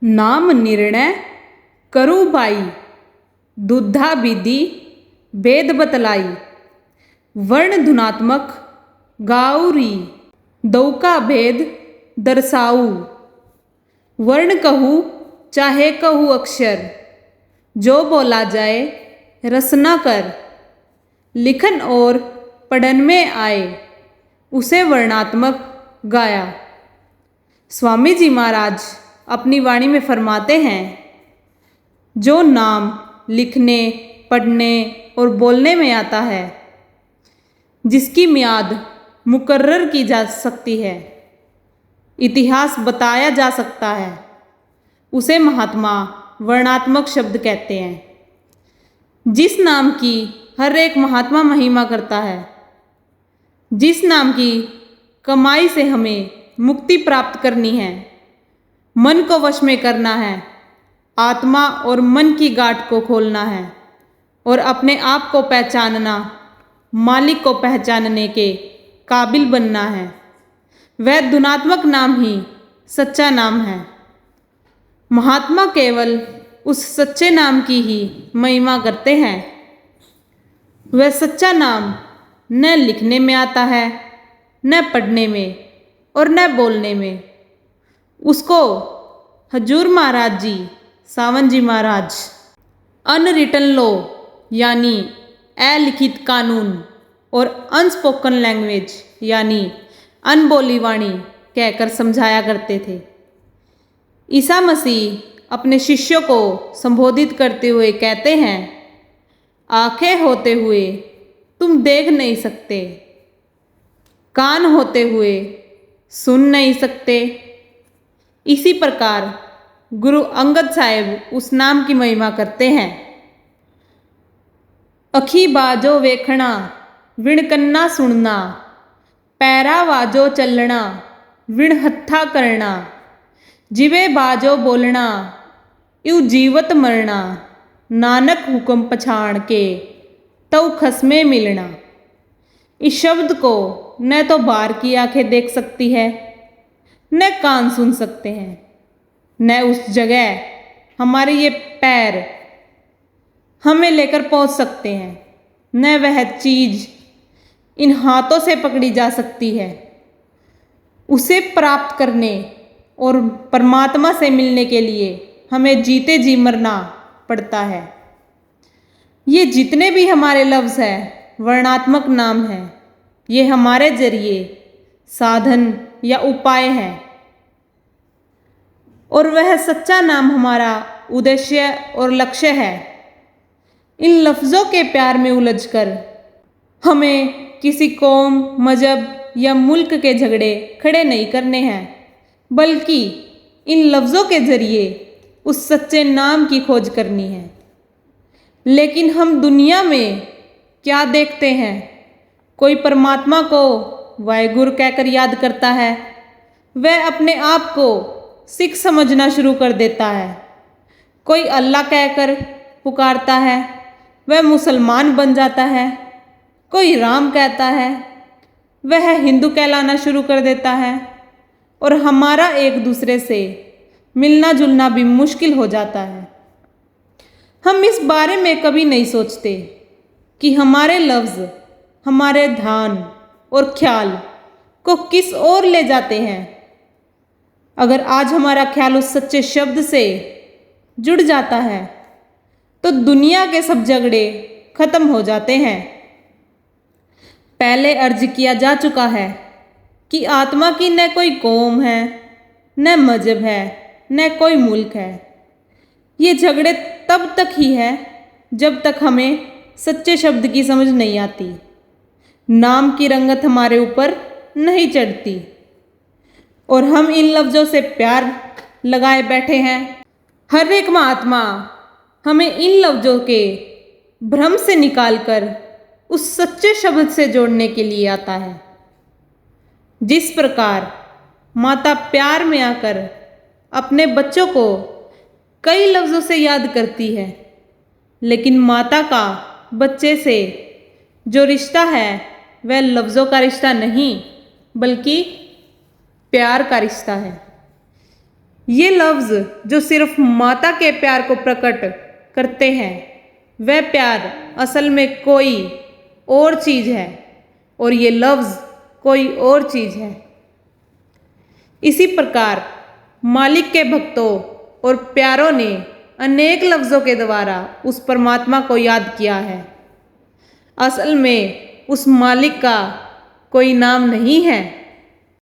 नाम निर्णय करू बाई, दुधा विधि भेद बतलाई। वर्ण धुनात्मक गाउरी, दौका भेद दर्शाऊ। वर्ण कहूँ चाहे कहूँ अक्षर, जो बोला जाए रसना कर। लिखन और पढ़न में आए, उसे वर्णात्मक गाया। स्वामी जी महाराज अपनी वाणी में फरमाते हैं, जो नाम लिखने, पढ़ने और बोलने में आता है, जिसकी मियाद मुकर्रर की जा सकती है, इतिहास बताया जा सकता है, उसे महात्मा वर्णात्मक शब्द कहते हैं। जिस नाम की हर एक महात्मा महिमा करता है, जिस नाम की कमाई से हमें मुक्ति प्राप्त करनी है, मन को वश में करना है, आत्मा और मन की गांठ को खोलना है और अपने आप को पहचानना, मालिक को पहचानने के काबिल बनना है, वह धुनात्मक नाम ही सच्चा नाम है। महात्मा केवल उस सच्चे नाम की ही महिमा करते हैं। वह सच्चा नाम न लिखने में आता है, न पढ़ने में और न बोलने में। उसको हजूर महाराज जी, सावन जी महाराज अनरिटन लॉ यानी अलिखित कानून और अनस्पोकन लैंग्वेज यानी अनबोली वाणी कहकर समझाया करते थे। ईसा मसीह अपने शिष्यों को संबोधित करते हुए कहते हैं, आंखें होते हुए तुम देख नहीं सकते, कान होते हुए सुन नहीं सकते। इसी प्रकार गुरु अंगद साहिब उस नाम की महिमा करते हैं। अखी बाजो वेखना, विण कन्ना सुनना, पैरा वाजो चलना, विण हत्था करना, जिवे बाजो बोलना, यू जीवत मरना, नानक हुक्म पछाण के तऊ खसमे मिलना। इस शब्द को न तो बाहर की आंखें देख सकती है, न कान सुन सकते हैं, न उस जगह हमारे ये पैर हमें लेकर पहुंच सकते हैं, न वह चीज इन हाथों से पकड़ी जा सकती है। उसे प्राप्त करने और परमात्मा से मिलने के लिए हमें जीते जी मरना पड़ता है। ये जितने भी हमारे लफ्ज़ हैं वर्णात्मक नाम हैं, ये हमारे जरिए साधन या उपाय हैं और वह सच्चा नाम हमारा उद्देश्य और लक्ष्य है। इन लफ्ज़ों के प्यार में उलझकर हमें किसी कौम, मजहब या मुल्क के झगड़े खड़े नहीं करने हैं, बल्कि इन लफ्ज़ों के जरिए उस सच्चे नाम की खोज करनी है। लेकिन हम दुनिया में क्या देखते हैं? कोई परमात्मा को वाहेगुरु कहकर याद करता है, वह अपने आप को सिख समझना शुरू कर देता है। कोई अल्लाह कहकर पुकारता है, वह मुसलमान बन जाता है। कोई राम कहता है, वह हिंदू कहलाना शुरू कर देता है और हमारा एक दूसरे से मिलना जुलना भी मुश्किल हो जाता है। हम इस बारे में कभी नहीं सोचते कि हमारे लफ्ज़, हमारे ध्यान और ख्याल को किस ओर ले जाते हैं। अगर आज हमारा ख्याल उस सच्चे शब्द से जुड़ जाता है, तो दुनिया के सब झगड़े खत्म हो जाते हैं। पहले अर्ज किया जा चुका है कि आत्मा की न कोई कौम है, न मजहब है, न कोई मुल्क है। ये झगड़े तब तक ही है जब तक हमें सच्चे शब्द की समझ नहीं आती, नाम की रंगत हमारे ऊपर नहीं चढ़ती और हम इन लफ्ज़ों से प्यार लगाए बैठे हैं। हर एक महात्मा हमें इन लफ्ज़ों के भ्रम से निकालकर उस सच्चे शब्द से जोड़ने के लिए आता है। जिस प्रकार माता प्यार में आकर अपने बच्चों को कई लफ्ज़ों से याद करती है, लेकिन माता का बच्चे से जो रिश्ता है वह लफ्ज़ों का रिश्ता नहीं, बल्कि प्यार का रिश्ता है। ये लफ्ज़ जो सिर्फ माता के प्यार को प्रकट करते हैं, वह प्यार असल में कोई और चीज़ है और ये लफ्ज़ कोई और चीज़ है। इसी प्रकार मालिक के भक्तों और प्यारों ने अनेक लफ्ज़ों के द्वारा उस परमात्मा को याद किया है। असल में उस मालिक का कोई नाम नहीं है,